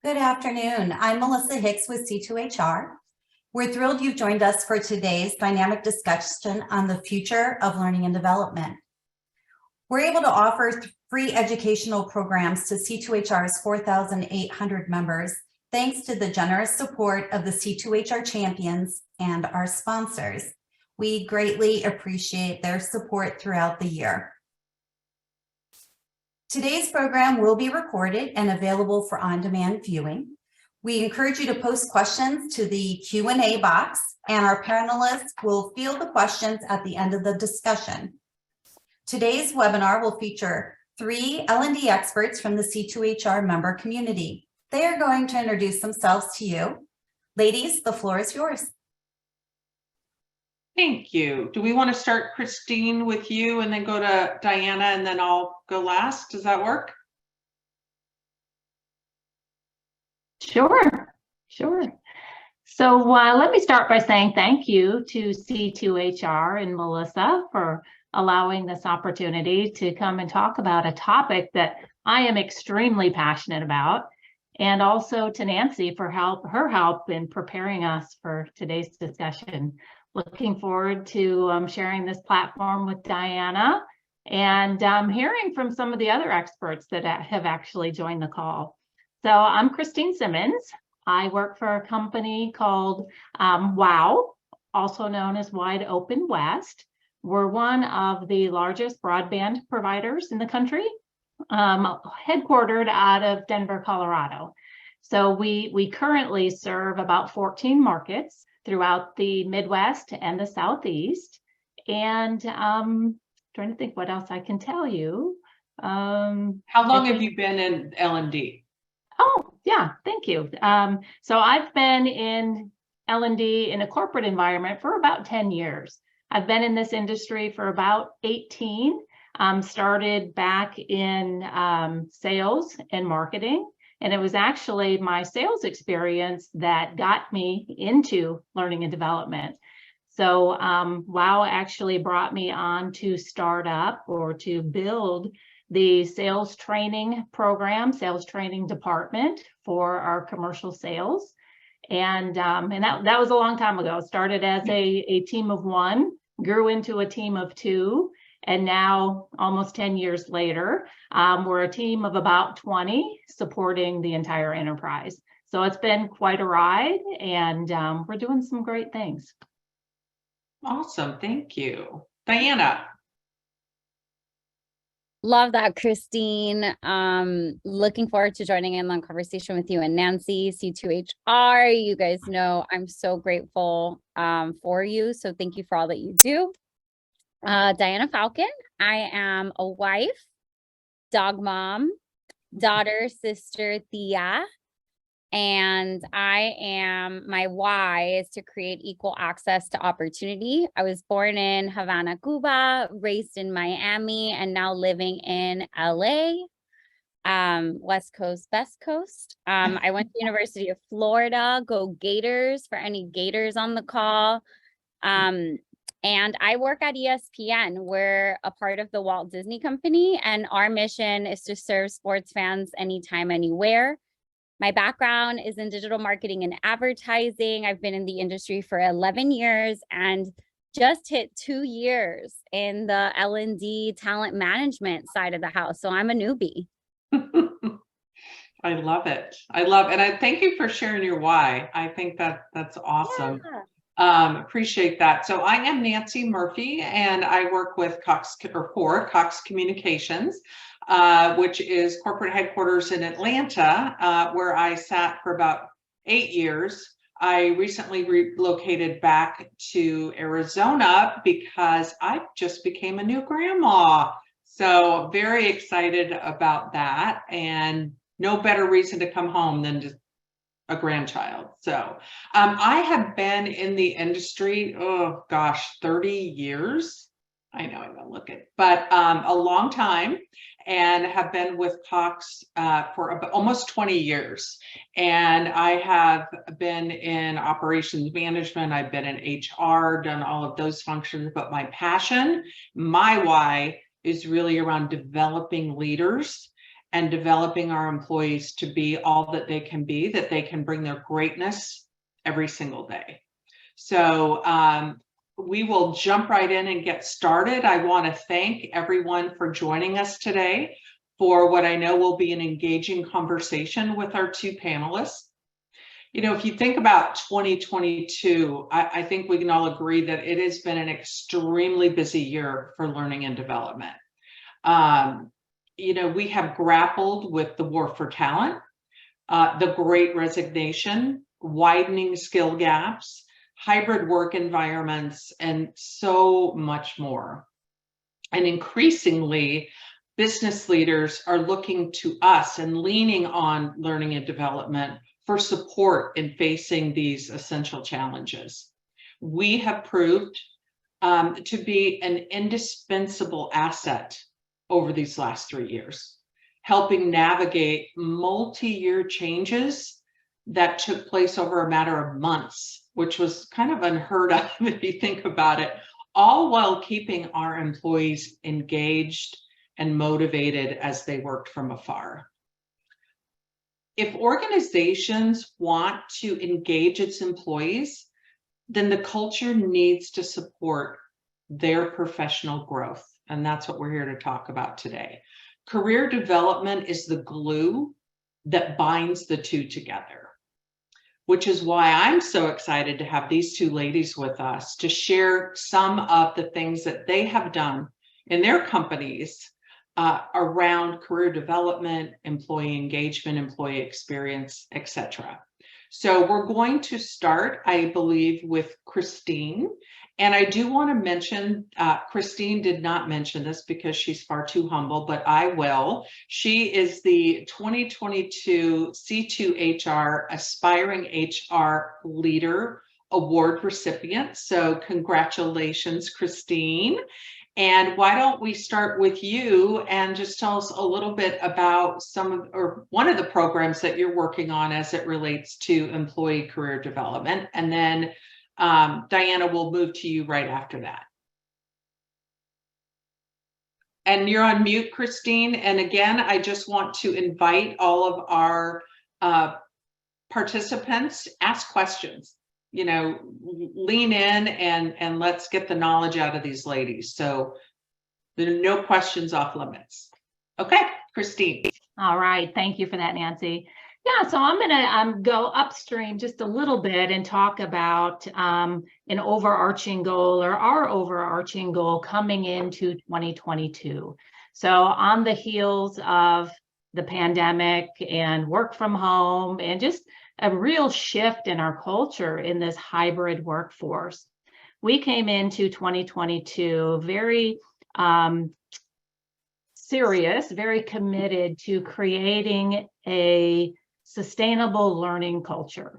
Good afternoon. I'm Melissa Hicks with C2HR. We're thrilled you've joined us for today's dynamic discussion on the future of learning and development. We're able to offer free educational programs to C2HR's 4,800 members, thanks to the generous support of the C2HR champions and our sponsors. We greatly appreciate their support throughout the year. Today's program will be recorded and available for on-demand viewing. We encourage you to post questions to the Q&A box, and our panelists will field the questions at the end of the discussion. Today's webinar will feature 3 L&D experts from the C2HR member community. They are going to introduce themselves to you. Ladies, the floor is yours. Thank you. Do we want to start, Christine, with you and then go to Diana and then I'll go last? Does that work? Sure. So let me start by saying thank you to C2HR and Melissa for allowing this opportunity to come and talk about a topic that I am extremely passionate about, and also to Nancy for her help in preparing us for today's discussion. Looking forward to sharing this platform with Diana and hearing from some of the other experts that have actually joined the call. So I'm Christine Simmons. I work for a company called WOW, also known as Wide Open West. We're one of the largest broadband providers in the country, headquartered out of Denver, Colorado. So we currently serve about 14 markets throughout the Midwest and the Southeast. And trying to think what else I can tell you. How long have you been in L&D? Oh, yeah, thank you. So I've been in L&D in a corporate environment for about 10 years. I've been in this industry for about 18, started back in sales and marketing. And it was actually my sales experience that got me into learning and development. So WOW actually brought me on to start up or to build the sales training program, sales training department for our commercial sales. And that was a long time ago. Started as a team of 1, grew into a team of 2. And now, almost 10 years later, we're a team of about 20 supporting the entire enterprise. So it's been quite a ride, and we're doing some great things. Awesome. Thank you. Diana. Love that, Christine. Looking forward to joining in on conversation with you and Nancy, C2HR. You guys know I'm so grateful for you. So thank you for all that you do. Dayana Falcon. I am a wife, dog mom, daughter, sister, Thea, and my why is to create equal access to opportunity. I was born in Havana, Cuba, raised in Miami, and now living in LA, West Coast, Best Coast. I went to the University of Florida. Go Gators, for any Gators on the call. And I work at ESPN. We're a part of the Walt Disney Company, and our mission is to serve sports fans anytime, anywhere. My background is in digital marketing and advertising. I've been in the industry for 11 years and just hit 2 years in the L&D talent management side of the house. So I'm a newbie. I love it. And I thank you for sharing your why. I think that's awesome. Yeah. Appreciate that. So I am Nancy Murphy, and I work with for Cox Communications, which is corporate headquarters in Atlanta, where I sat for about 8 years. I recently relocated back to Arizona because I just became a new grandma. So very excited about that, and no better reason to come home than just a grandchild. So I have been in the industry, 30 years. I know I'm gonna look at, but a long time, and have been with Cox for almost 20 years. And I have been in operations management, I've been in HR, done all of those functions, but my passion, my why is really around developing leaders and developing our employees to be all that they can be, that they can bring their greatness every single day. So we will jump right in and get started. I want to thank everyone for joining us today for what I know will be an engaging conversation with our two panelists. You know, if you think about 2022, I think we can all agree that it has been an extremely busy year for learning and development. You know, we have grappled with the war for talent, the great resignation, widening skill gaps, hybrid work environments, and so much more. And increasingly, business leaders are looking to us and leaning on learning and development for support in facing these essential challenges. We have proved to be an indispensable asset over these last 3 years, helping navigate multi-year changes that took place over a matter of months, which was kind of unheard of if you think about it, all while keeping our employees engaged and motivated as they worked from afar. If organizations want to engage its employees, then the culture needs to support their professional growth. And that's what we're here to talk about today. Career development is the glue that binds the two together, which is why I'm so excited to have these two ladies with us to share some of the things that they have done in their companies around career development, employee engagement, employee experience, etc. So we're going to start, I believe, with Christine. And I do want to mention, Christine did not mention this because she's far too humble, but I will. She is the 2022 C2HR Aspiring HR Leader Award recipient. So congratulations, Christine. And why don't we start with you and just tell us a little bit about some of, or one of the programs that you're working on as it relates to employee career development. And then Dayana will move to you right after that. And you're on mute, Christine. And again, I just want to invite all of our participants, ask questions. You know, lean in and let's get the knowledge out of these ladies. So there are no questions off limits. Okay, Christine. All right. Thank you for that, Nancy. Yeah, so I'm going to go upstream just a little bit and talk about an overarching goal, or our overarching goal coming into 2022. So on the heels of the pandemic and work from home and just a real shift in our culture in this hybrid workforce, we came into 2022 very serious, very committed to creating a sustainable learning culture.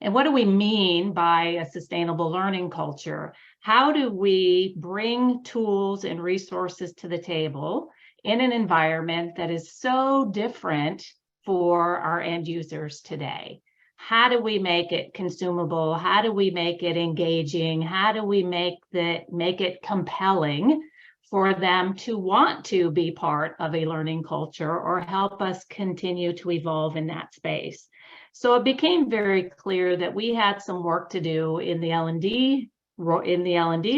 And what do we mean by a sustainable learning culture? How do we bring tools and resources to the table in an environment that is so different for our end users today? How do we make it consumable? How do we make it engaging? How do we make it compelling for them to want to be part of a learning culture or help us continue to evolve in that space? So it became very clear that we had some work to do in the L&D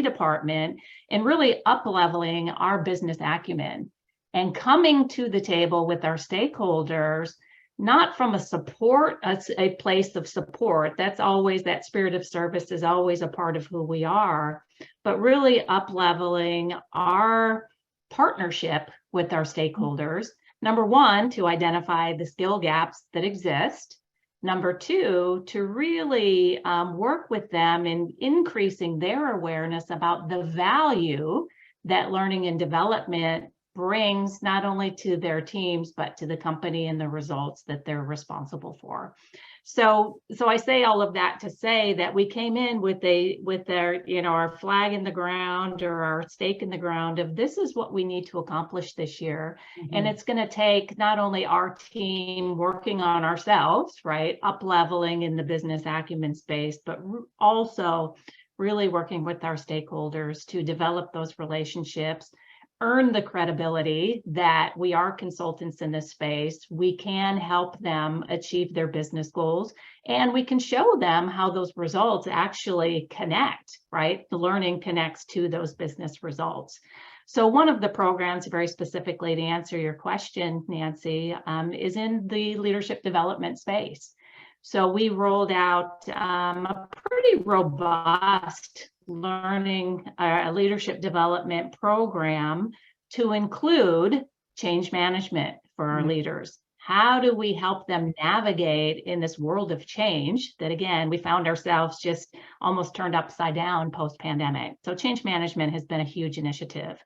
department and really up-leveling our business acumen and coming to the table with our stakeholders, not from a place of support. That's always, that spirit of service is always a part of who we are, but really up-leveling our partnership with our stakeholders. Number one, to identify the skill gaps that exist. Number two, to really work with them in increasing their awareness about the value that learning and development brings not only to their teams, but to the company and the results that they're responsible for. So I say all of that to say that we came in with our flag in the ground, or our stake in the ground of this is what we need to accomplish this year. Mm-hmm. And it's going to take not only our team working on ourselves, right, up-leveling in the business acumen space, but also really working with our stakeholders to develop those relationships, earn the credibility that we are consultants in this space. We can help them achieve their business goals, and we can show them how those results actually connect, right? The learning connects to those business results. So one of the programs, very specifically to answer your question, Nancy, is in the leadership development space. So we rolled out a pretty robust learning leadership development program to include change management for our leaders. How do we help them navigate in this world of change that, again, we found ourselves just almost turned upside down post-pandemic? So change management has been a huge initiative.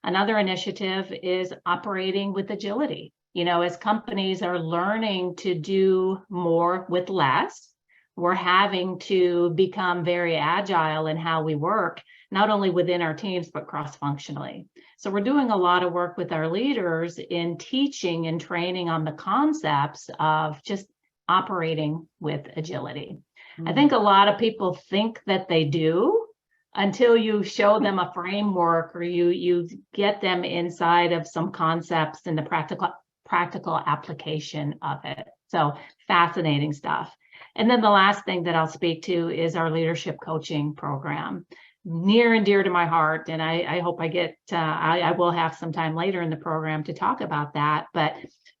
Another initiative is operating with agility. You know, as companies are learning to do more with less, we're having to become very agile in how we work, not only within our teams, but cross-functionally. So we're doing a lot of work with our leaders in teaching and training on the concepts of just operating with agility. I think a lot of people think that they do until you show them a framework or you get them inside of some concepts and the practical application of it. So fascinating stuff. And then the last thing that I'll speak to is our leadership coaching program. Near and dear to my heart, and I hope I will have some time later in the program to talk about that, but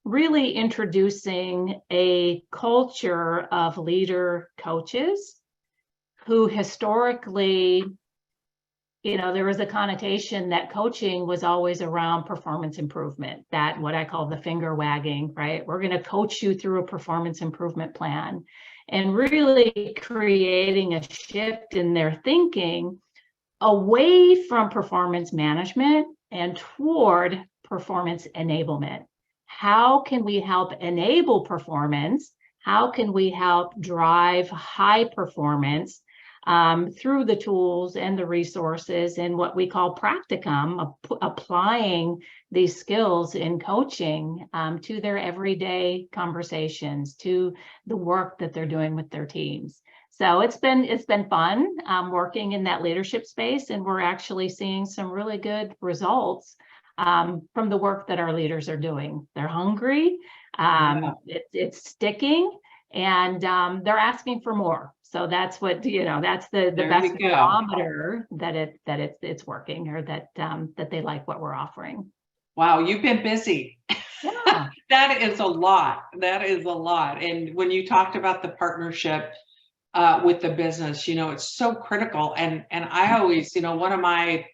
really introducing a culture of leader coaches who historically, you know, there was a connotation that coaching was always around performance improvement, that what I call the finger wagging, right? We're going to coach you through a performance improvement plan, and really creating a shift in their thinking away from performance management and toward performance enablement. How can we help enable performance? How can we help drive high performance through the tools and the resources and what we call practicum, applying these skills in coaching to their everyday conversations, to the work that they're doing with their teams. So it's been fun working in that leadership space, and we're actually seeing some really good results from the work that our leaders are doing. They're hungry, it's sticking, and they're asking for more. So that's what, you know, that's the best barometer that it's working, or that they like what we're offering. Wow, you've been busy. Yeah. That is a lot. That is a lot. And when you talked about the partnership with the business, you know, it's so critical. And I always, you know, one of my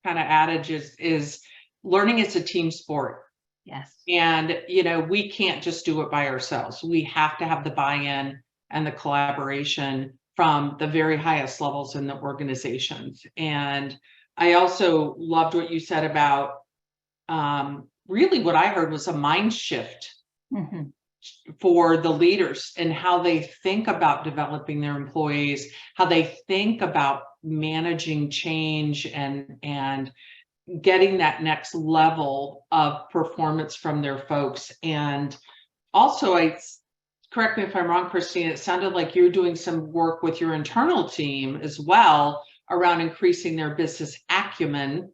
kind of adages is learning is a team sport. Yes. And, you know, we can't just do it by ourselves. We have to have the buy-in and the collaboration from the very highest levels in the organizations. And I also loved what you said about really what I heard was a mind shift for the leaders and how they think about developing their employees, how they think about managing change and getting that next level of performance from their folks. And also, correct me if I'm wrong, Christine, it sounded like you're doing some work with your internal team as well around increasing their business acumen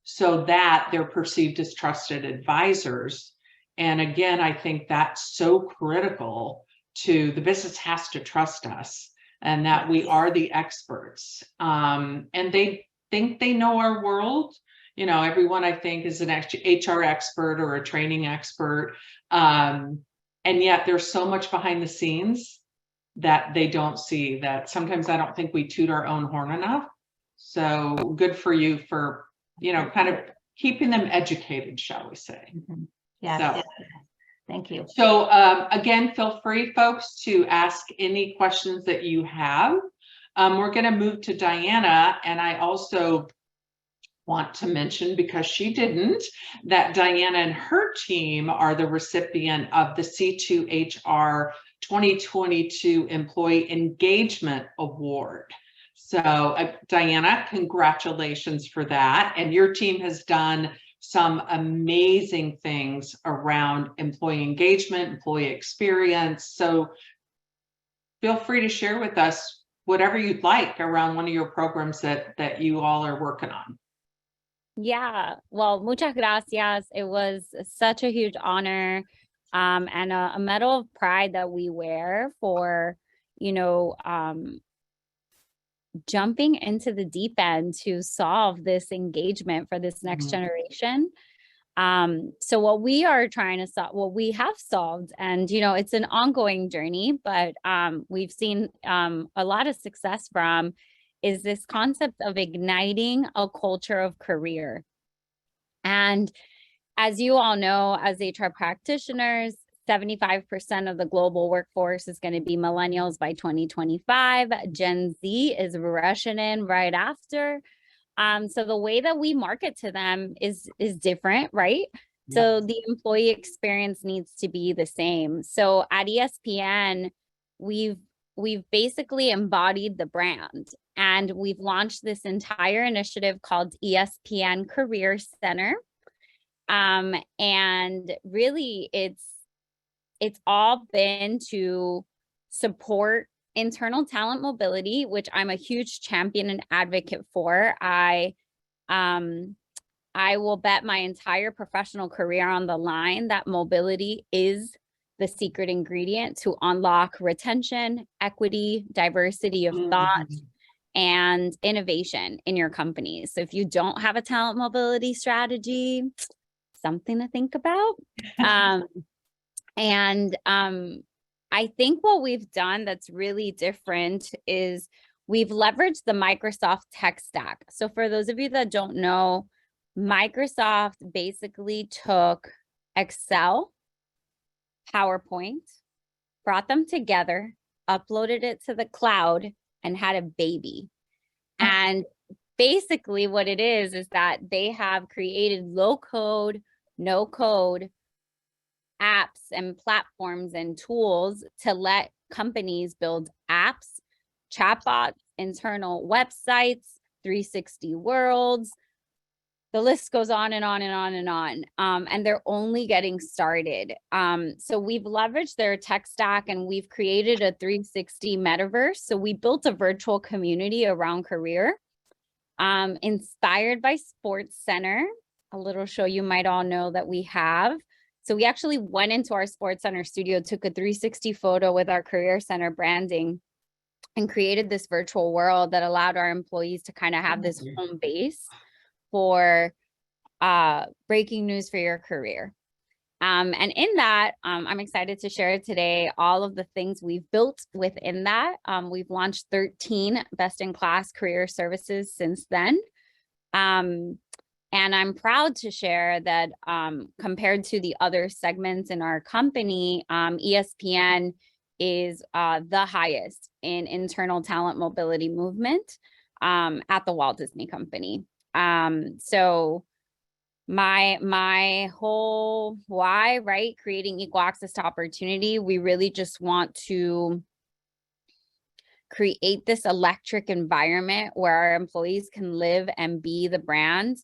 so that they're perceived as trusted advisors. And again, I think that's so critical to the business has to trust us and that we are the experts. And they think they know our world. You know, everyone I think is an HR expert or a training expert. And yet there's so much behind the scenes that they don't see, that sometimes I don't think we toot our own horn enough. So good for you for, you know, kind of keeping them educated, shall we say. Yeah. So, thank you. So again, feel free, folks, to ask any questions that you have. We're going to move to Dayana, and I also want to mention, because she didn't, that Dayana and her team are the recipient of the C2HR 2022 Employee Engagement Award. So Dayana, congratulations for that. And your team has done some amazing things around employee engagement, employee experience. So feel free to share with us whatever you'd like around one of your programs that you all are working on. Yeah, well, muchas gracias. It was such a huge honor, and a medal of pride that we wear for, you know, jumping into the deep end to solve this engagement for this next Mhm. generation. So what we are trying to solve, what we have solved, and it's an ongoing journey, but we've seen a lot of success from, is this concept of igniting a culture of career. And as you all know, as HR practitioners, 75% of the global workforce is going to be millennials by 2025. Gen Z is rushing in right after. So the way that we market to them is different, right? So the employee experience needs to be the same. So at ESPN, we've basically embodied the brand, and we've launched this entire initiative called ESPN Career Center. And really it's all been to support internal talent mobility, which I'm a huge champion and advocate for. I will bet my entire professional career on the line that mobility is the secret ingredient to unlock retention, equity, diversity of thought, and innovation in your company. So if you don't have a talent mobility strategy, something to think about. I think what we've done that's really different is we've leveraged the Microsoft tech stack. So for those of you that don't know, Microsoft basically took Excel, PowerPoint, brought them together, uploaded it to the cloud, and had a baby. And basically what it is that they have created low code, no code apps and platforms and tools to let companies build apps, chatbots, internal websites, 360 worlds. The list goes on and on and on and on. And they're only getting started. So we've leveraged their tech stack, and we've created a 360 metaverse. So we built a virtual community around career, inspired by Sports Center, a little show you might all know that we have. So we actually went into our Sports Center studio, took a 360 photo with our Career Center branding, and created this virtual world that allowed our employees to kind of have this home base for breaking news for your career. And in that, I'm excited to share today all of the things we've built within that. We've launched 13 best-in-class career services since then. And I'm proud to share that compared to the other segments in our company, ESPN is the highest in internal talent mobility movement at the Walt Disney Company. So my whole why, right? Creating equal access to opportunity. We really just want to create this electric environment where our employees can live and be the brand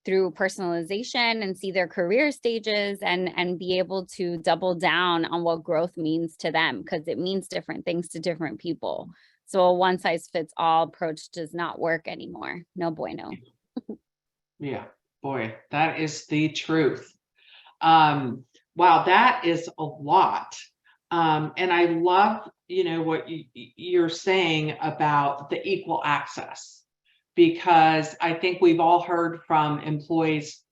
through personalization and see their career stages and be able to double down on what growth means to them, because it means different things to different people. So a one size fits all approach does not work anymore. No bueno. Yeah, boy, that is the truth. Wow, that is a lot. And I love, what you're saying about the equal access, because I think we've all heard from employees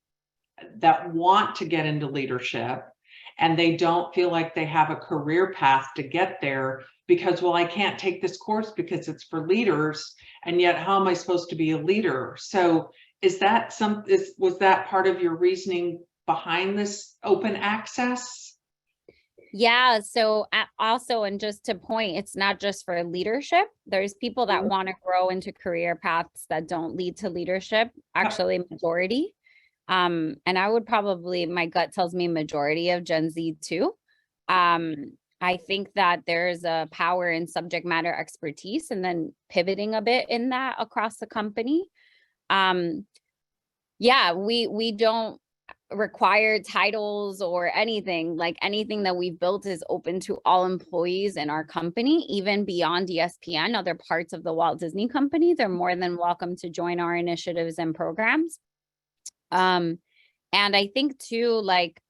that want to get into leadership and they don't feel like they have a career path to get there because, well, I can't take this course because it's for leaders, and yet how am I supposed to be a leader? So was that part of your reasoning behind this open access? Yeah. So also, and just to point, it's not just for leadership. There's people that want to grow into career paths that don't lead to leadership, actually majority. And I would probably, my gut tells me majority of Gen Z too. I think that there's a power in subject matter expertise and then pivoting a bit in that across the company. Yeah, we don't require titles or anything. Like anything that we've built is open to all employees in our company, even beyond ESPN, other parts of the Walt Disney Company. They're more than welcome to join our initiatives and programs. And I think too, like,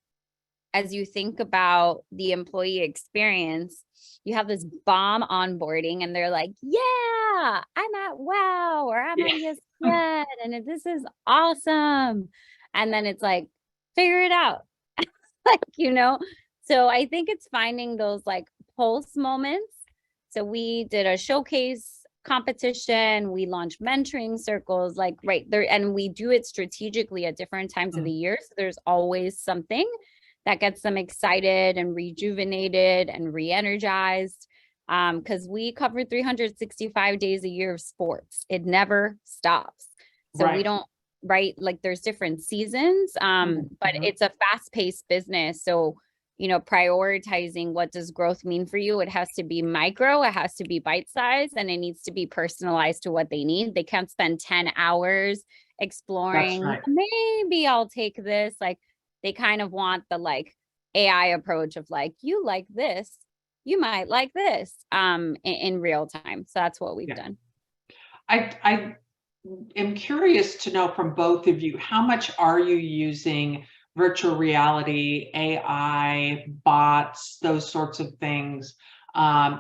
as you think about the employee experience, you have this bomb onboarding and they're like, yeah, I'm at WOW or I'm at ESPN and this is awesome. And then it's like, figure it out. Like, so I think it's finding those like pulse moments. So we did a showcase competition, we launched mentoring circles, like right there, and we do it strategically at different times of the year. So there's always something that gets them excited and rejuvenated and re-energized. Because we cover 365 days a year of sports. It never stops. So we don't, right? Like there's different seasons, but it's a fast-paced business. So, prioritizing what does growth mean for you? It has to be micro, it has to be bite-sized, and it needs to be personalized to what they need. They can't spend 10 hours exploring, maybe I'll take this. Like they kind of want the like AI approach of like, you like this, you might like this, in real time. So that's what we've done. I am curious to know from both of you, how much are you using virtual reality, AI, bots, those sorts of things,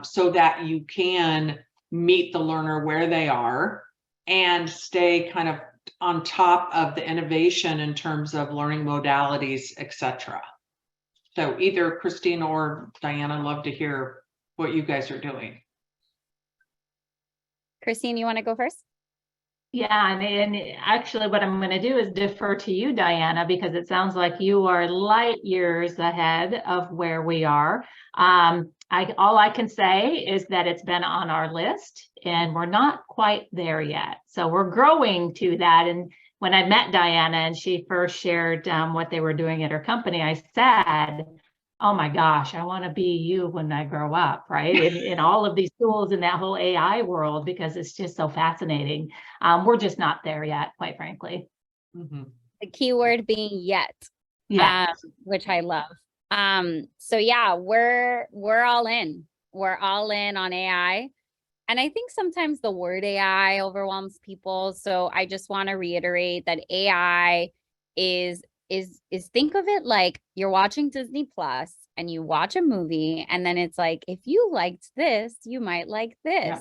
so that you can meet the learner where they are and stay kind of on top of the innovation in terms of learning modalities, etc. So either Christine or Dayana, love to hear what you guys are doing. Christine, you want to go first? Yeah, and actually what I'm going to do is defer to you, Dayana, because it sounds like you are light years ahead of where we are. All I can say is that it's been on our list and we're not quite there yet. So we're growing to that. And when I met Dayana and she first shared what they were doing at her company, I said, oh my gosh, I want to be you when I grow up, right? In all of these tools in that whole AI world, because it's just so fascinating. We're just not there yet, quite frankly. The key word being yet, which I love. So yeah, we're all in. We're all in on AI. And I think sometimes the word AI overwhelms people. So I just want to reiterate that AI is think of it like you're watching Disney Plus and you watch a movie and then it's like, if you liked this, you might like this.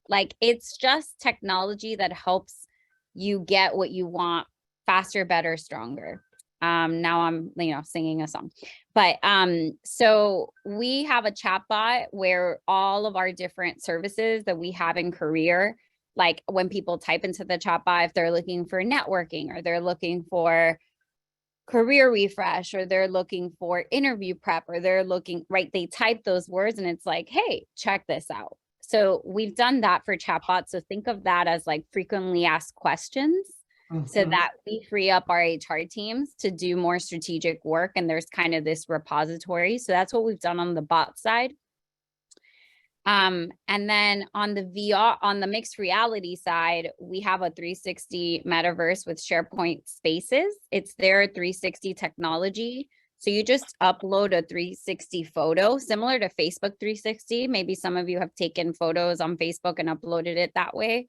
Like it's just technology that helps you get what you want faster, better, stronger. Now I'm, singing a song, but, so we have a chatbot where all of our different services that we have in career, like when people type into the chatbot, if they're looking for networking or they're looking for career refresh or they're looking for interview prep or they're looking, right, they type those words and it's like, hey, check this out. So we've done that for chatbots. So think of that as like frequently asked questions so that we free up our HR teams to do more strategic work. And there's kind of this repository. So that's what we've done on the bot side. And then on the VR, on the mixed reality side, we have a 360 metaverse with SharePoint Spaces. It's their 360 technology. So you just upload a 360 photo, similar to Facebook 360. Maybe some of you have taken photos on Facebook and uploaded it that way.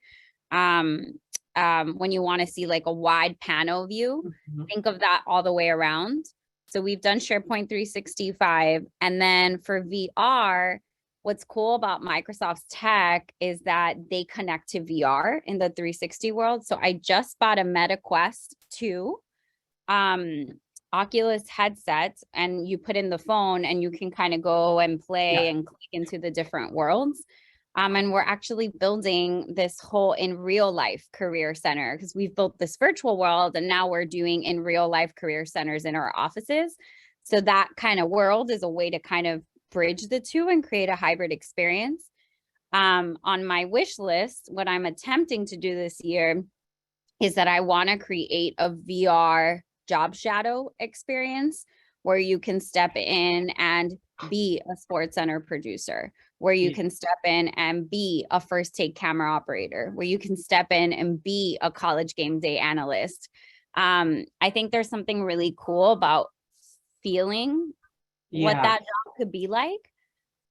When you want to see like a wide panel view, think of that all the way around. So we've done SharePoint 365. And then for VR, what's cool about Microsoft's tech is that they connect to VR in the 360 world. So I just bought a Meta Quest 2 Oculus headsets, and you put in the phone and you can kind of go and play and click into the different worlds. And we're actually building this whole in real life career center because we've built this virtual world and now we're doing in real life career centers in our offices. So that kind of world is a way to kind of bridge the two and create a hybrid experience. On my wish list, what I'm attempting to do this year is that I want to create a VR job shadow experience where you can step in and be a Sports Center producer, where you can step in and be a first take camera operator, where you can step in and be a college game day analyst. I think there's something really cool about feeling what that job could be like.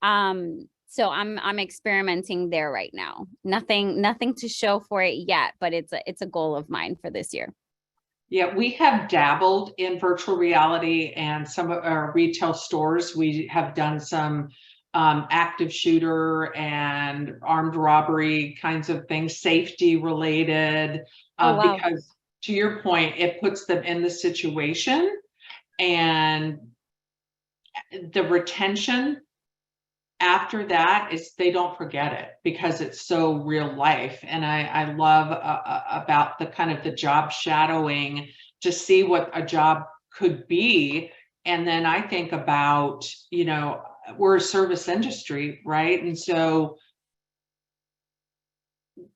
So I'm experimenting there right now. Nothing to show for it yet, but it's a goal of mine for this year. Yeah, we have dabbled in virtual reality, and some of our retail stores, we have done some active shooter and armed robbery kinds of things, safety related, Oh, wow. because to your point, it puts them in the situation, and the retention after that is they don't forget it because it's so real life. And I love about the kind of the job shadowing to see what a job could be. And then I think about, you know, we're a service industry, right? And so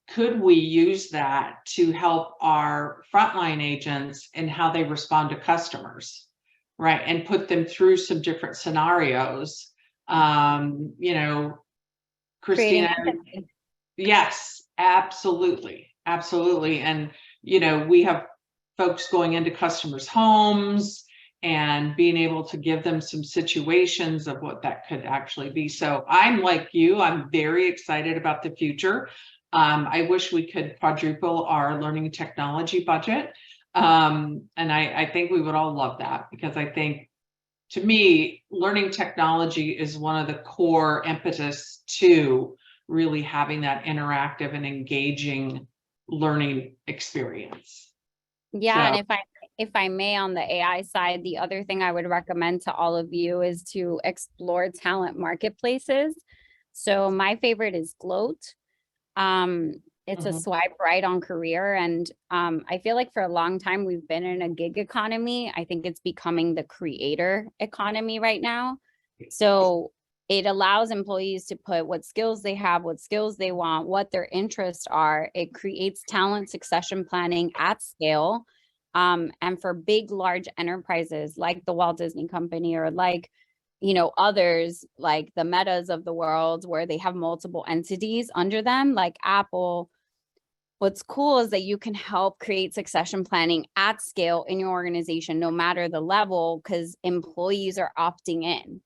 could we use that to help our frontline agents in how they respond to customers, right? And put them through some different scenarios. You know, Creating Christina, empathy. yes, absolutely. Absolutely. And, you know, we have folks going into customers' homes and being able to give them some situations of what that could actually be. So I'm like you, I'm very excited about the future. I wish we could quadruple our learning technology budget. And I think we would all love that, because I think, to me, learning technology is one of the core impetus to really having that interactive and engaging learning experience. Yeah, and So, if I may, on the AI side, the other thing I would recommend to all of you is to explore talent marketplaces. So my favorite is Gloat. It's a Mhm. swipe right on career, and I feel like for a long time we've been in a gig economy. I think it's becoming the creator economy right now. So it allows employees to put what skills they have, what skills they want, what their interests are. It creates talent succession planning at scale. And for big, large enterprises like the Walt Disney Company, or like, you know, others like the Metas of the world, where they have multiple entities under them, like Apple. What's cool is that you can help create succession planning at scale in your organization, no matter the level, because employees are opting in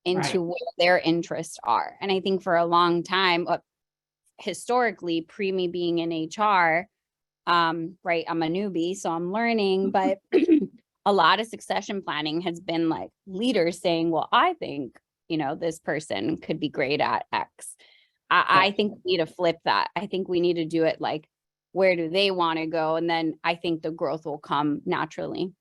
Right. into where their interests are. And I think for a long time, historically, pre me being in HR, right, I'm a newbie, so I'm learning, but a lot of succession planning has been like leaders saying, well, I think, you know, this person could be great at X. I think we need to flip that. I think we need to do it like, where do they want to go? And then I think the growth will come naturally.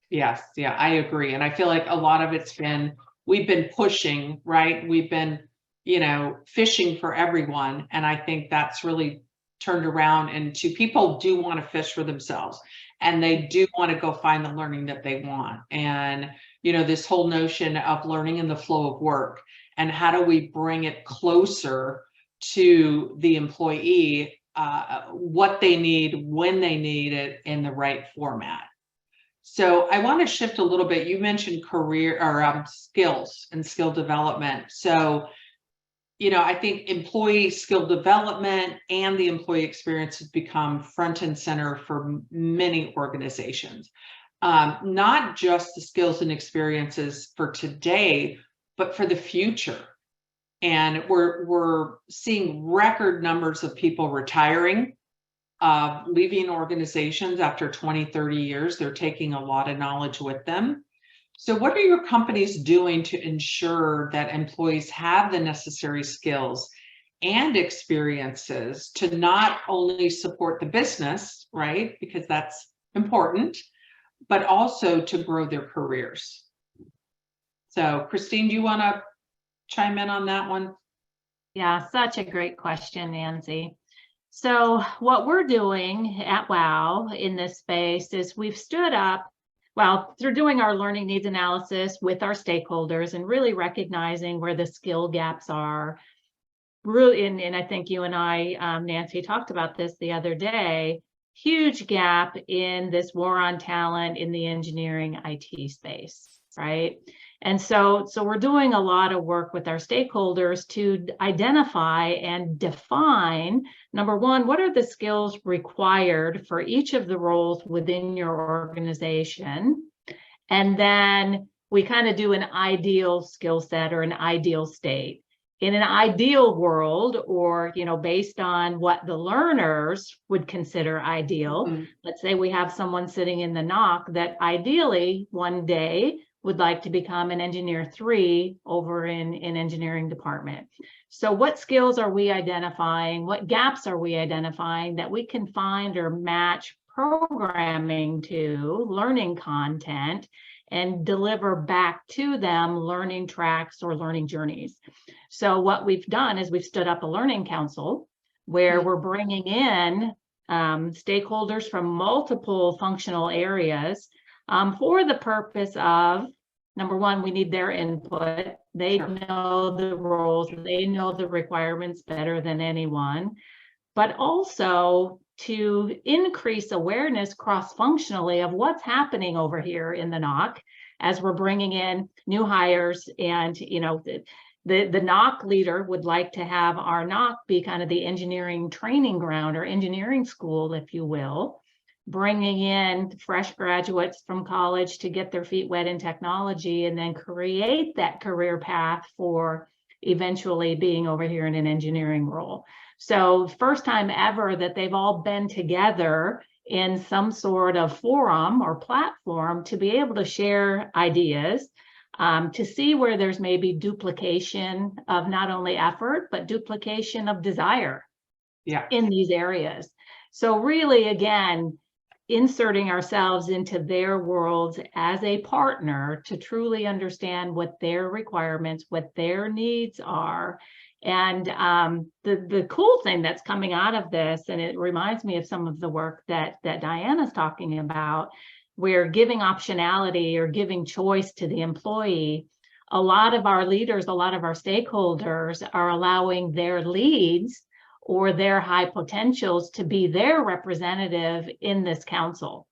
Yes, yeah, I agree. And I feel like a lot of it's been, we've been pushing, right? We've been, you know, fishing for everyone. And I think that's really turned around into people do want to fish for themselves, and they do want to go find the learning that they want. And, you know, this whole notion of learning in the flow of work, and how do we bring it closer to the employee, what they need, when they need it, in the right format. So I want to shift a little bit. You mentioned career or skills and skill development. So, you know, I think employee skill development and the employee experience has become front and center for many organizations. Not just the skills and experiences for today, but for the future. And we're seeing record numbers of people retiring, leaving organizations after 20, 30 years. They're taking a lot of knowledge with them. So what are your companies doing to ensure that employees have the necessary skills and experiences to not only support the business, right? Because that's important, but also to grow their careers. So Christine, do you want to chime in on that one? Yeah, such a great question, Nancy. So what we're doing at WOW in this space is we've stood up, well, through doing our learning needs analysis with our stakeholders and really recognizing where the skill gaps are. Really, and I think you and I, Nancy, talked about this the other day, huge gap in this war on talent in the engineering IT space, right? And so we're doing a lot of work with our stakeholders to identify and define, number one, what are the skills required for each of the roles within your organization? And then we kind of do an ideal skill set or an ideal state. in an ideal world, or, based on what the learners would consider ideal, let's say we have someone sitting in the NOC that ideally one day would like to become an engineer 3 over in engineering department. So what skills are we identifying? What gaps are we identifying that we can find or match programming to, learning content, and deliver back to them learning tracks or learning journeys? So what we've done is we've stood up a learning council where we're bringing in stakeholders from multiple functional areas for the purpose of, number one, we need their input. They know the roles, they know the requirements better than anyone, but also to increase awareness cross-functionally of what's happening over here in the NOC as we're bringing in new hires. And, the NOC leader would like to have our NOC be kind of the engineering training ground or engineering school, if you will, bringing in fresh graduates from college to get their feet wet in technology and then create that career path for eventually being over here in an engineering role. So first time ever that they've all been together in some sort of forum or platform to be able to share ideas, to see where there's maybe duplication of not only effort, but duplication of desire in these areas. So really, again, inserting ourselves into their worlds as a partner to truly understand what their requirements, what their needs are. And the cool thing that's coming out of this, and it reminds me of some of the work that Dayana's talking about, where giving optionality or giving choice to the employee, a lot of our leaders, a lot of our stakeholders are allowing their leads or their high potentials to be their representative in this council.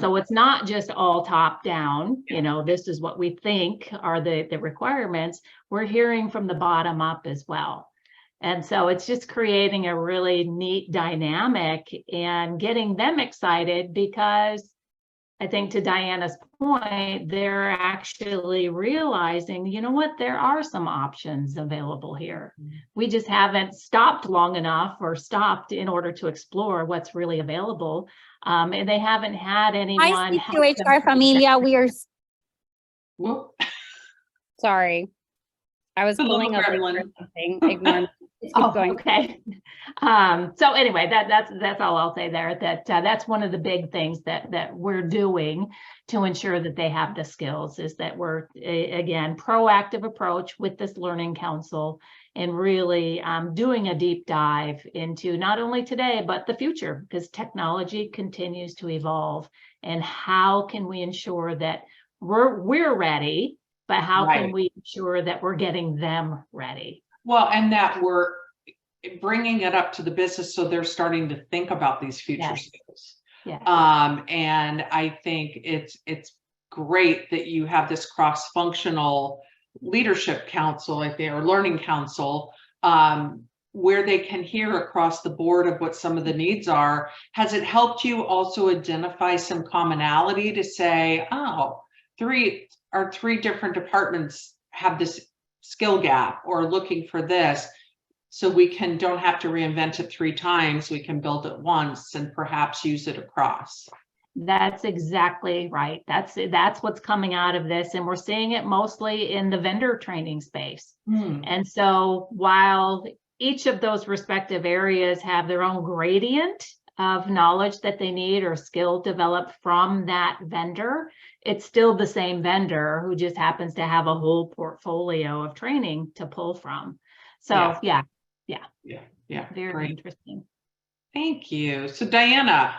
So it's not just all top down, this is what we think are the requirements. We're hearing from the bottom up as well. And so it's just creating a really neat dynamic and getting them excited, because I think, to Dayana's point, they're actually realizing, there are some options available here. We just haven't stopped long enough or stopped in order to explore what's really available. And they haven't had anyone. Hi, C2HR Familia. We are. Whoop. Sorry. I was pulling up something. Ignore me. Keep going. Okay. So anyway, that's all I'll say there. That's one of the big things that we're doing to ensure that they have the skills, is that we're again proactive approach with this learning council, and really doing a deep dive into not only today but the future, because technology continues to evolve, and how can we ensure that we're ready, but how can we ensure that we're getting them ready? Well, and that we're bringing it up to the business so they're starting to think about these future skills. And I think it's great that you have this cross-functional leadership council, or learning council, where they can hear across the board of what some of the needs are. Has it helped you also identify some commonality to say, three different departments have this skill gap or looking for this, so we don't have to reinvent it 3 times, we can build it once and perhaps use it across? That's exactly right. That's what's coming out of this, and we're seeing it mostly in the vendor training space. And so while each of those respective areas have their own gradient of knowledge that they need or skill developed from that vendor, it's still the same vendor who just happens to have a whole portfolio of training to pull from. So yeah. Very great. Interesting. Thank you. So Dayana,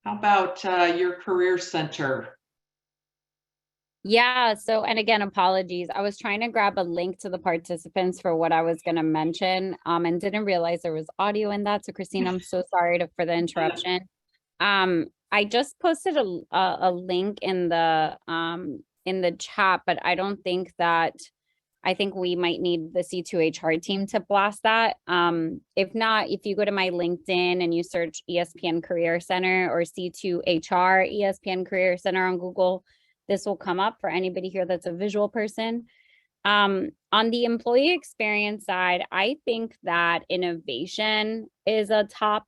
how about your career center? Yeah. So, and again, apologies. I was trying to grab a link to the participants for what I was going to mention, and didn't realize there was audio in that. So Christine, I'm so sorry for the interruption. I just posted a link in the chat, but I don't think that, I think we might need the C2HR team to blast that. If not, if you go to my LinkedIn and you search ESPN Career Center or C2HR ESPN Career Center on Google, this will come up for anybody here that's a visual person. On the employee experience side, I think that innovation is a top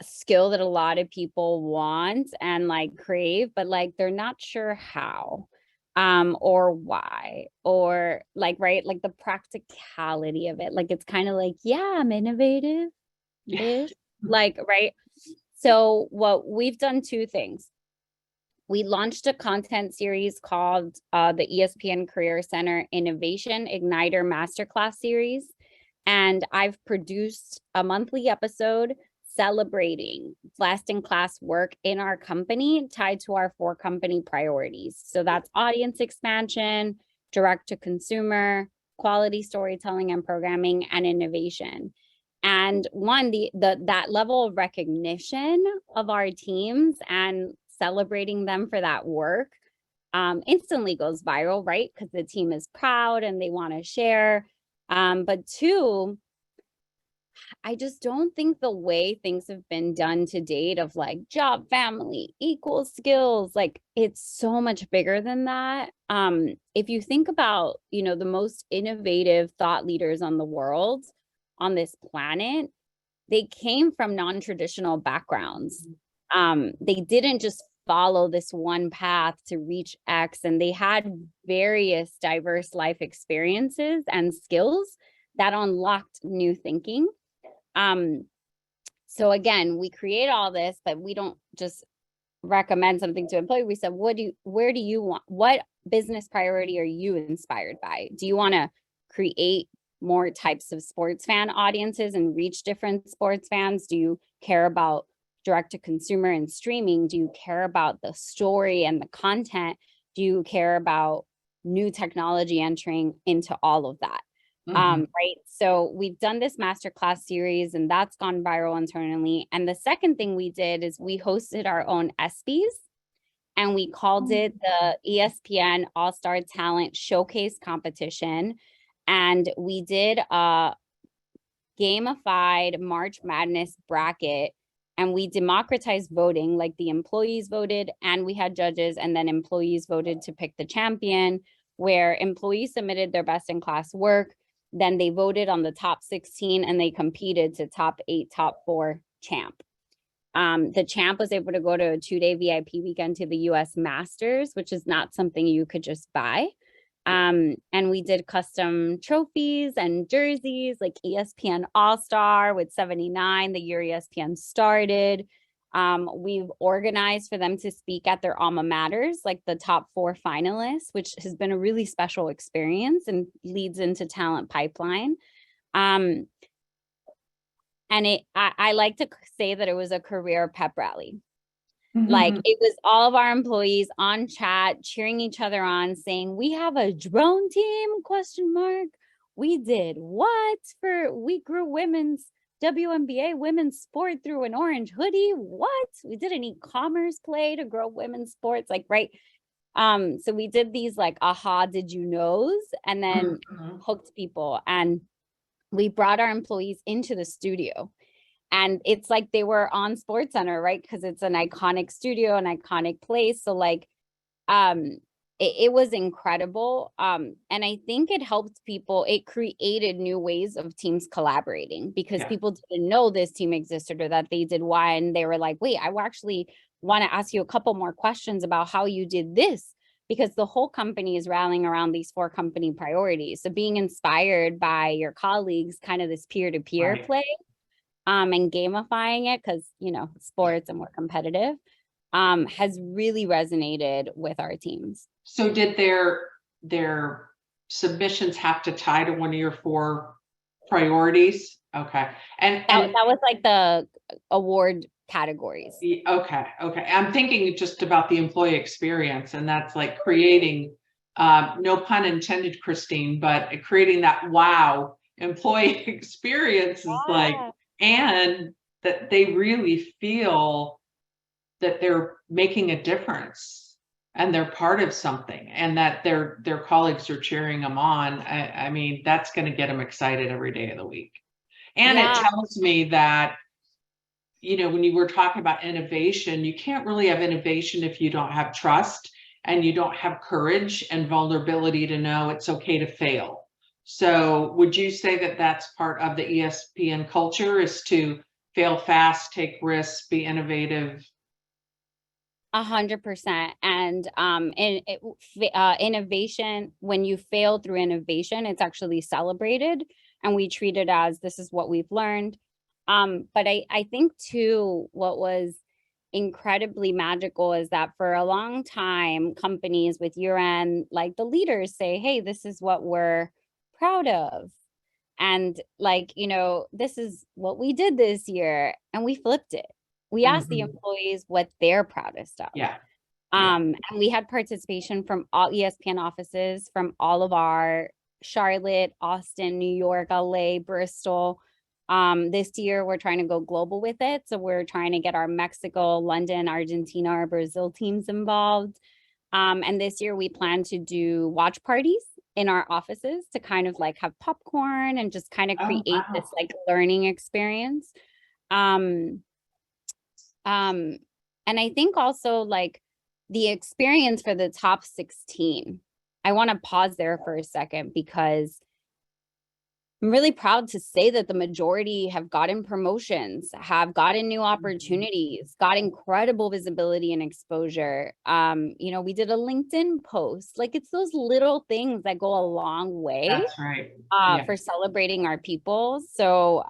skill that a lot of people want and like crave, but like they're not sure how or why, or like, right, like the practicality of it. Like it's kind of like, yeah, I'm innovative ish, like, right. So what we've done, two things. We launched a content series called the ESPN Career Center Innovation Igniter Masterclass Series. And I've produced a monthly episode celebrating best in class work in our company tied to our 4 company priorities. So that's audience expansion, direct to consumer, quality storytelling and programming, and innovation. And one, that level of recognition of our teams and celebrating them for that work instantly goes viral, right? Because the team is proud and they want to share. But two, I just don't think the way things have been done to date of like job, family, equal skills, like it's so much bigger than that. If you think about, you know, the most innovative thought leaders on the world, on this planet, they came from non-traditional backgrounds. They didn't just follow this one path to reach X, and they had various diverse life experiences and skills that unlocked new thinking. So again, we create all this, but we don't just recommend something to employee. We said, where do you want, what business priority are you inspired by? Do you want to create more types of sports fan audiences and reach different sports fans? Do you care about direct to consumer and streaming? Do you care about the story and the content? Do you care about new technology entering into all of that? Right. So we've done this masterclass series and that's gone viral internally. And the second thing we did is we hosted our own ESPYs and we called it the ESPN All-Star Talent Showcase Competition. And we did a gamified March Madness bracket, and we democratized voting, like the employees voted and we had judges, and then employees voted to pick the champion, where employees submitted their best in class work. Then they voted on the top 16 and they competed to top 8, top 4 champ. The champ was able to go to a 2-day VIP weekend to the US Masters, which is not something you could just buy. And we did custom trophies and jerseys like ESPN All-Star with 79, the year ESPN started. We've organized for them to speak at their alma maters, like the top 4 finalists, which has been a really special experience and leads into talent pipeline. And I like to say that it was a career pep rally. Like it was all of our employees on chat, cheering each other on, saying, we have a drone team, ? We did what we grew women's WNBA women's sport through an orange hoodie. What? We did an e-commerce play to grow women's sports, like, right. So we did these like, aha, did you knows? And then hooked people. And we brought our employees into the studio. And it's like they were on SportsCenter, right? Because it's an iconic studio, an iconic place. So like, it was incredible. And I think it helped people. It created new ways of teams collaborating because people didn't know this team existed or that they did Y. And they were like, wait, I actually want to ask you a couple more questions about how you did this, because the whole company is rallying around these 4 company priorities. So being inspired by your colleagues, kind of this peer-to-peer play. And gamifying it, because, you know, sports and more competitive, has really resonated with our teams. So did their submissions have to tie to one of your 4 priorities? Okay. And that was like the award categories. Okay. I'm thinking just about the employee experience, and that's like creating, no pun intended, Christine, but creating that wow employee experience is like, and that they really feel that they're making a difference and they're part of something, and that their colleagues are cheering them on. I mean, that's going to get them excited every day of the week. And it tells me that, you know, when you were talking about innovation, you can't really have innovation if you don't have trust. and you don't have courage and vulnerability to know it's okay to fail. So would you say that that's part of the ESPN culture, is to fail fast, take risks, be innovative? 100%. And innovation, when you fail through innovation, it's actually celebrated, and we treat it as this is what we've learned. But I think too, what was incredibly magical is that for a long time, companies with year-end, like the leaders say, hey, this is what we're proud of. And like, this is what we did this year. And we flipped it. We asked the employees what they're proudest of. Yeah. And we had participation from all ESPN offices, from all of our Charlotte, Austin, New York, LA, Bristol. This year we're trying to go global with it. So we're trying to get our Mexico, London, Argentina, our Brazil teams involved. And this year we plan to do watch parties in our offices to kind of like have popcorn and just kind of create this like learning experience. And I think also like the experience for the top 16, I want to pause there for a second, because I'm really proud to say that the majority have gotten promotions, have gotten new opportunities, got incredible visibility and exposure. We did a LinkedIn post. Like, it's those little things that go a long way. That's right. For celebrating our people. So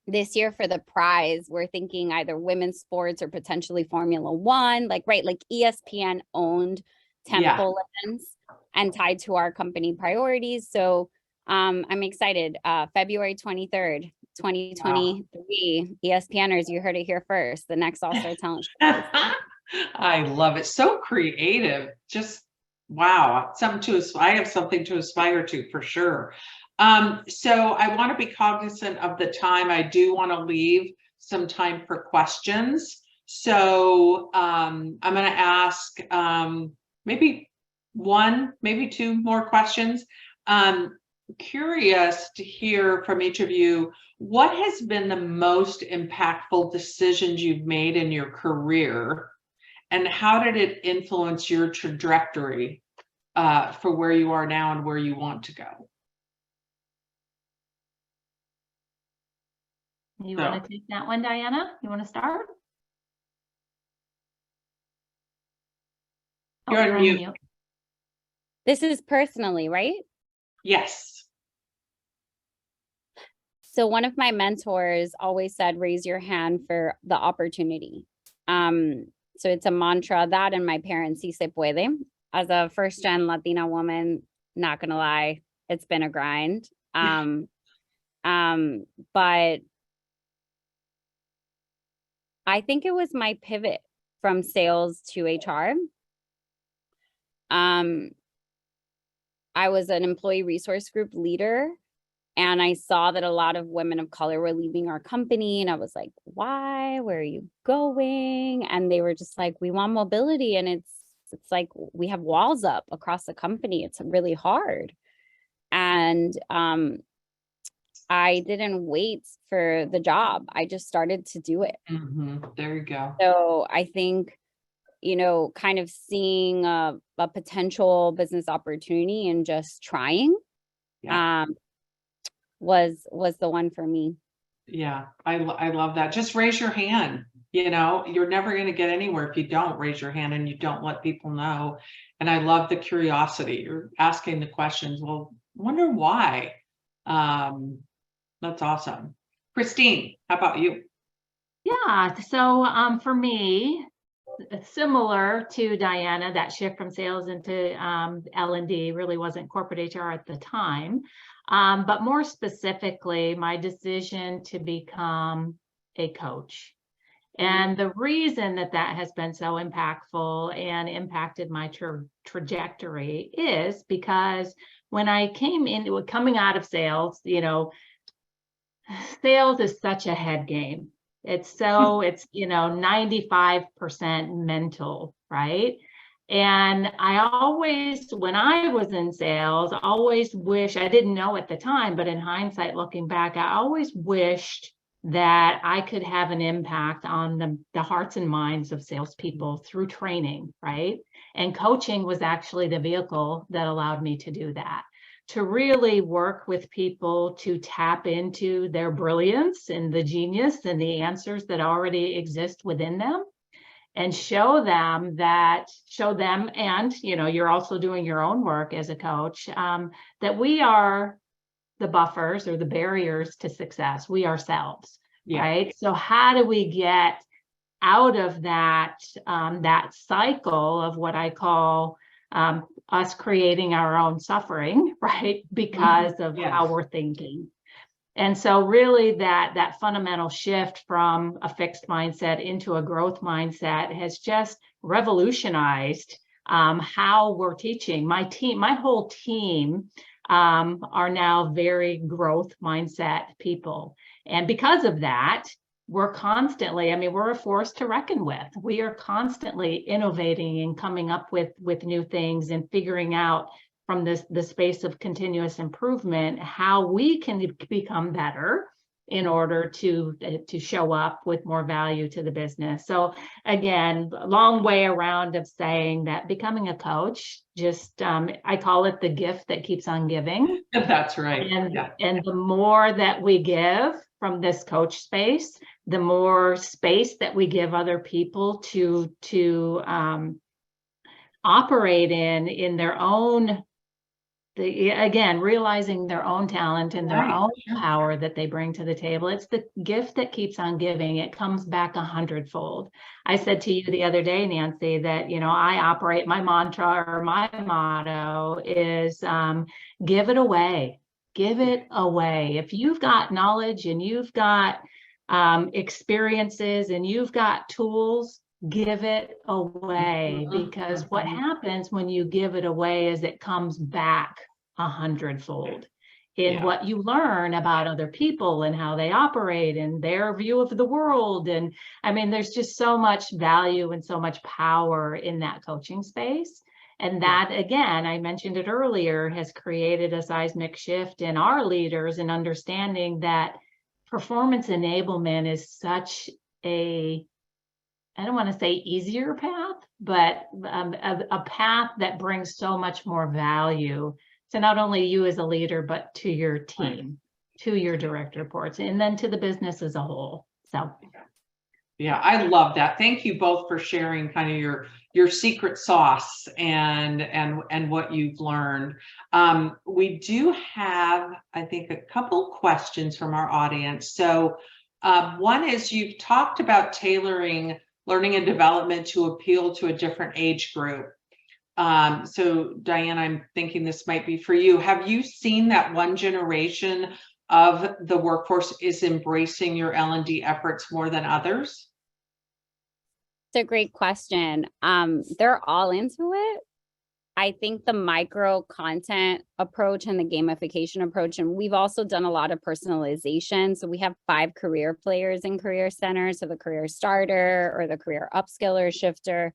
this year for the prize, we're thinking either women's sports or potentially Formula One, like ESPN owned tentpole events and tied to our company priorities. So I'm excited. February 23rd, 2023, ESPNers, you heard it here first. The next All-Star Talent Show. I love it. So creative. Just wow. I have something to aspire to for sure. So I want to be cognizant of the time. I do want to leave some time for questions. So I'm going to ask maybe one, maybe two more questions. Curious to hear from each of you, what has been the most impactful decisions you've made in your career, and how did it influence your trajectory for where you are now and where you want to go? You want to take that one, Dayana? You want to start? You're on mute. This is personally, right? Yes. So one of my mentors always said, raise your hand for the opportunity. So it's a mantra, that and my parents, si se puede. As a first gen Latina woman, not gonna lie, it's been a grind. But I think it was my pivot from sales to HR. I was an employee resource group leader, and I saw that a lot of women of color were leaving our company. And I was like, why? Where are you going? And they were just like, we want mobility. And it's like, we have walls up across the company. It's really hard. And I didn't wait for the job. I just started to do it. There you go. So I think, kind of seeing a potential business opportunity and just trying was the one for me. Yeah, I love that. Just raise your hand. You're never going to get anywhere if you don't raise your hand and you don't let people know. And I love the curiosity. You're asking the questions. Well, wonder why. That's awesome. Christine, how about you? Yeah, so for me, similar to Dayana, that shift from sales into L&D really wasn't corporate HR at the time. But more specifically, my decision to become a coach. And the reason that has been so impactful and impacted my trajectory is because when I coming out of sales, sales is such a head game. It's 95% mental, right? And I always, when I was in sales, always wish, I didn't know at the time, but in hindsight, looking back, I always wished that I could have an impact on the hearts and minds of salespeople through training, right? And coaching was actually the vehicle that allowed me to do that, to really work with people to tap into their brilliance and the genius and the answers that already exist within them, and show them, and you're also doing your own work as a coach, that we are the buffers or the barriers to success, we ourselves, right? So how do we get out of that that cycle of what I call us creating our own suffering, right? Because of how we're thinking. And so really that fundamental shift from a fixed mindset into a growth mindset has just revolutionized how we're teaching. My whole team are now very growth mindset people. And because of that, we're constantly, we're a force to reckon with. We are constantly innovating and coming up with new things and figuring out from the space of continuous improvement how we can become better in order to show up with more value to the business. So again, a long way around of saying that becoming a coach, just I call it the gift that keeps on giving. That's right. And the more that we give from this coach space, the more space that we give other people to operate in their own, again, realizing their own talent and their own power that they bring to the table. It's the gift that keeps on giving. It comes back 100-fold. I said to you the other day, Nancy, that, I operate, my mantra or my motto is give it away. Give it away. If you've got knowledge and you've got experiences and you've got tools, give it away, because what happens when you give it away is it comes back 100-fold in what you learn about other people and how they operate and their view of the world. And there's just so much value and so much power in that coaching space. And that, again, I mentioned it earlier, has created a seismic shift in our leaders in understanding that performance enablement is such I don't want to say easier path, but a path that brings so much more value to not only you as a leader, but to your team, to your direct reports, and then to the business as a whole. So. Yeah, I love that. Thank you both for sharing kind of your secret sauce and what you've learned. We do have, I think, a couple questions from our audience. So one is, you've talked about tailoring learning and development to appeal to a different age group. So Dayana, I'm thinking this might be for you. Have you seen that one generation of the workforce is embracing your L&D efforts more than others? It's a great question. They're all into it. I think the micro content approach and the gamification approach, and we've also done a lot of personalization. So we have 5 career players in Career Center. So the career starter or the career upskiller, shifter,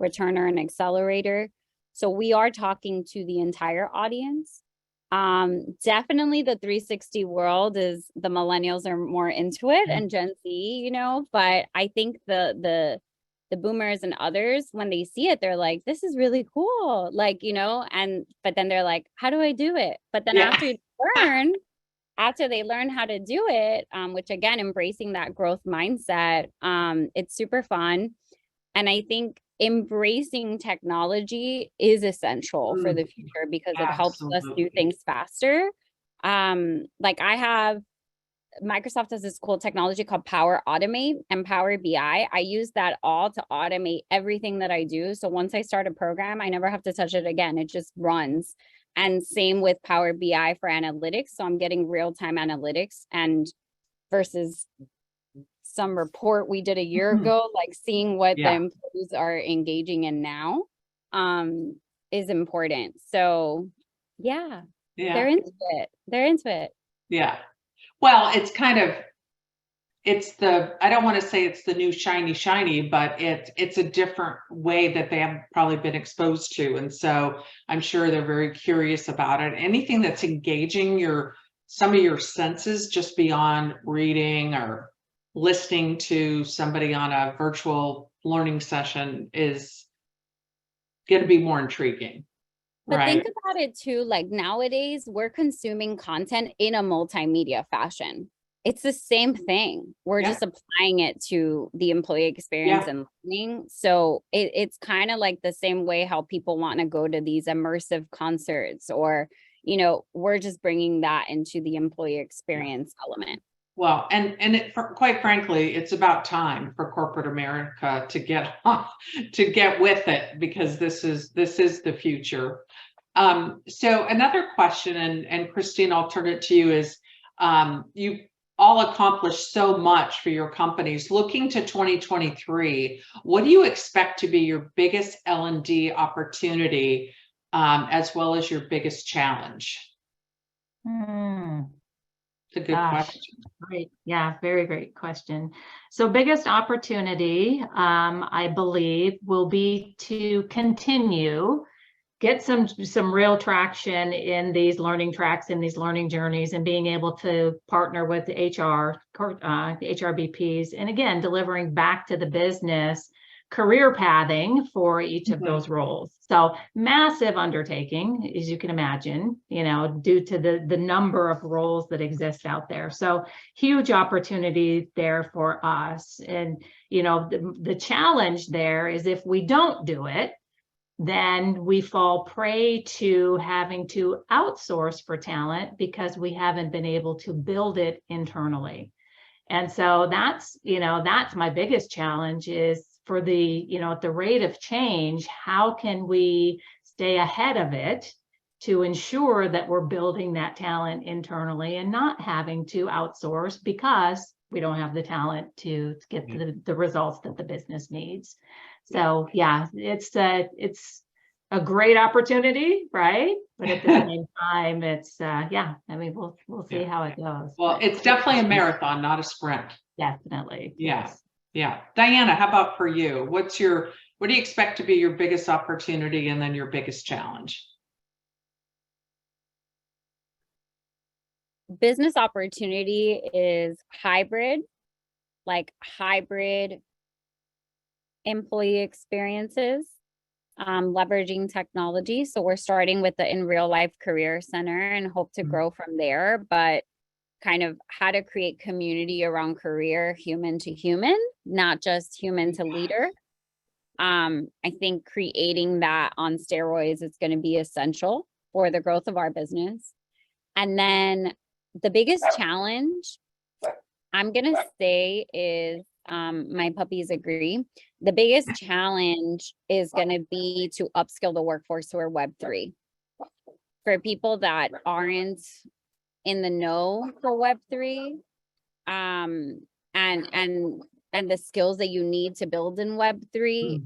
returner, and accelerator. So we are talking to the entire audience. Definitely the 360 world is, the millennials are more into it, and Gen Z, but I think the boomers and others, when they see it, they're like, this is really cool. But then they're like, how do I do it? But then after they learn how to do it, which again, embracing that growth mindset, it's super fun. And I think embracing technology is essential for the future, because it helps us do things faster. Microsoft has this cool technology called Power Automate and Power BI. I use that all to automate everything that I do. So once I start a program, I never have to touch it again. It just runs. And same with Power BI for analytics. So I'm getting real-time analytics, and versus some report we did a year ago, seeing what the employees are engaging in now is important. So they're into it. Yeah. Well, I don't want to say it's the new shiny, but it's a different way that they have probably been exposed to. And so I'm sure they're very curious about it. Anything that's engaging some of your senses just beyond reading or listening to somebody on a virtual learning session is going to be more intriguing. But Right. think about it too, like nowadays we're consuming content in a multimedia fashion. It's the same thing. We're Yeah. just applying it to the employee experience Yeah. and learning. So it's kind of like the same way how people want to go to these immersive concerts, or, you know, we're just bringing that into the employee experience element. Well, and quite frankly, it's about time for corporate America to get with it, because this is the future. So another question, and Christine, I'll turn it to you, is you've all accomplished so much for your companies. Looking to 2023, what do you expect to be your biggest L&D opportunity, as well as your biggest challenge? It's a good Gosh. question. Great. Yeah, very great question. So biggest opportunity, I believe, will be to continue get some real traction in these learning tracks, in these learning journeys, and being able to partner with the HRBPs, and again, delivering back to the business career pathing for each of those roles. So massive undertaking, as you can imagine, you know, due to the number of roles that exist out there. So huge opportunity there for us. And, you know, the challenge there is if we don't do it, then we fall prey to having to outsource for talent because we haven't been able to build it internally. And so that's, you know, that's my biggest challenge, is for the, you know, at the rate of change, how can we stay ahead of it to ensure that we're building that talent internally and not having to outsource because we don't have the talent to get the results that the business needs. So yeah, it's a great opportunity, right? But at the same time, it's yeah, I mean, we'll see how it goes. Well, But it's definitely a marathon, not a sprint. definitely. Yeah. Yes. Yeah. Diana, how about for you? What do you expect to be your biggest opportunity and then your biggest challenge? Business opportunity is hybrid employee experiences, leveraging technology. So we're starting with the In Real Life Career Center and hope to grow from there, but kind of how to create community around career, human to human, not just human to leader. I think creating that on steroids is going to be essential for the growth of our business. And then the biggest challenge, I'm going to say, is my puppies agree. The biggest challenge is going to be to upskill the workforce to our Web3. For people that aren't in the know for Web3, and the skills that you need to build in Web3,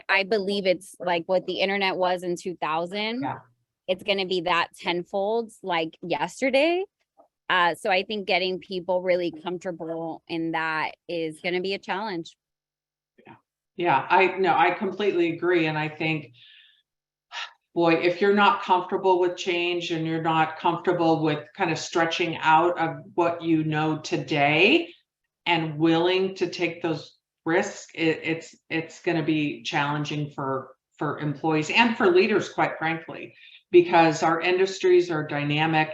I believe it's like what the internet was in 2000. Yeah. It's going to be that tenfold like yesterday. So I think getting people really comfortable in that is going to be a challenge. Yeah, I completely agree. And I think, boy, if you're not comfortable with change and you're not comfortable with kind of stretching out of what you know today and willing to take those risks, it's going to be challenging for employees and for leaders, quite frankly, because our industries are dynamic.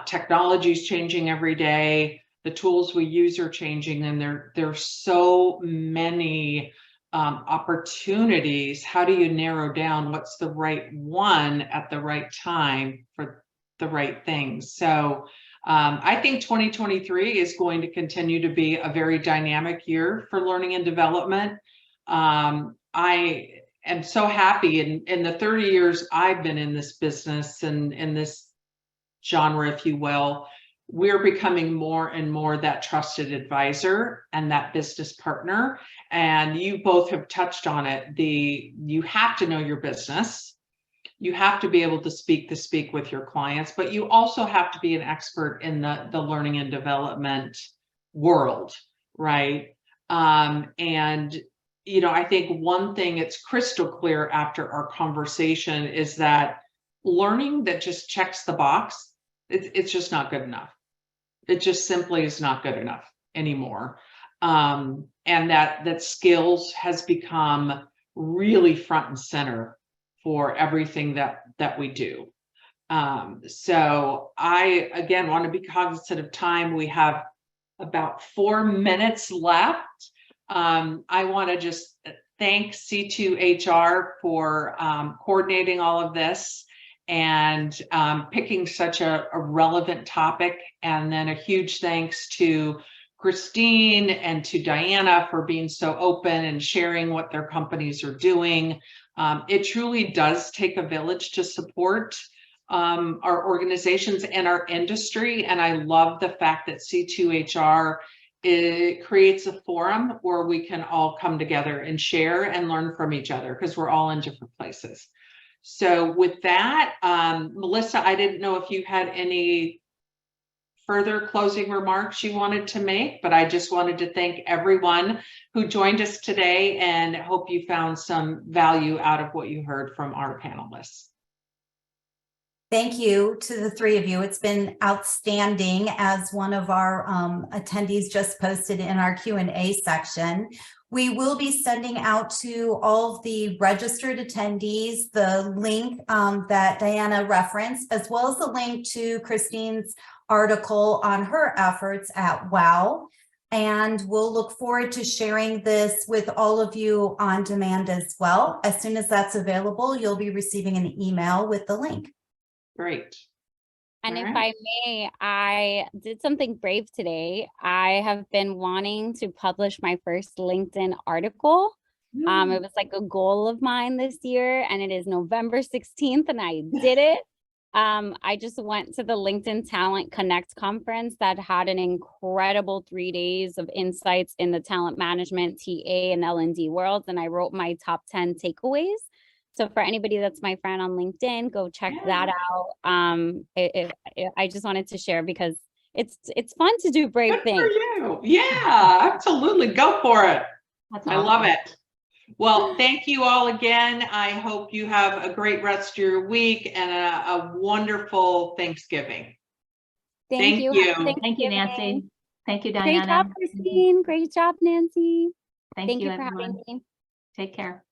Technology is changing every day. The tools we use are changing, and there's so many opportunities. How do you narrow down what's the right one at the right time for the right things? So I think 2023 is going to continue to be a very dynamic year for learning and development. I am so happy in the 30 years I've been in this business and in this genre, if you will, we're becoming more and more that trusted advisor and that business partner. And you both have touched on it. You have to know your business. You have to be able to speak with your clients, but you also have to be an expert in the learning and development world, right? And you know, I think one thing it's crystal clear after our conversation is that learning that just checks the box, it's just not good enough. It just simply is not good enough anymore. And that skills has become really front and center for everything that we do. So I, again, want to be cognizant of time. We have about 4 minutes left. I want to just thank C2HR for coordinating all of this and picking such a relevant topic. And then a huge thanks to Christine and to Dayana for being so open and sharing what their companies are doing. It truly does take a village to support our organizations and our industry. And I love the fact that C2HR creates a forum where we can all come together and share and learn from each other, because we're all in different places. So with that, Melissa, I didn't know if you had any further closing remarks you wanted to make, but I just wanted to thank everyone who joined us today and hope you found some value out of what you heard from our panelists. Thank you to the three of you. It's been outstanding, as one of our attendees just posted in our Q&A section. We will be sending out to all of the registered attendees the link that Dayana referenced, as well as the link to Christine's article on her efforts at WOW. And we'll look forward to sharing this with all of you on demand as well. As soon as that's available, you'll be receiving an email with the link. Great. And All if right. I may, I did something brave today. I have been wanting to publish my first LinkedIn article. It was like a goal of mine this year, and it is November 16th, and I did it. I just went to the LinkedIn Talent Connect conference that had an incredible 3 days of insights in the talent management, TA, and L&D worlds, and I wrote my top 10 takeaways. So for anybody that's my friend on LinkedIn, go check that out. I just wanted to share because it's fun to do brave Good things. for you. Yeah, absolutely. Go for it. That's I love awesome. it. Well, thank you all again. I hope you have a great rest of your week and a wonderful Thanksgiving. Thank you. Happy Thank you, Thanksgiving. Nancy. Thank you, Dayana. Great job, Christine. Great job, Nancy. Thank you, you for everyone. having me. Take care.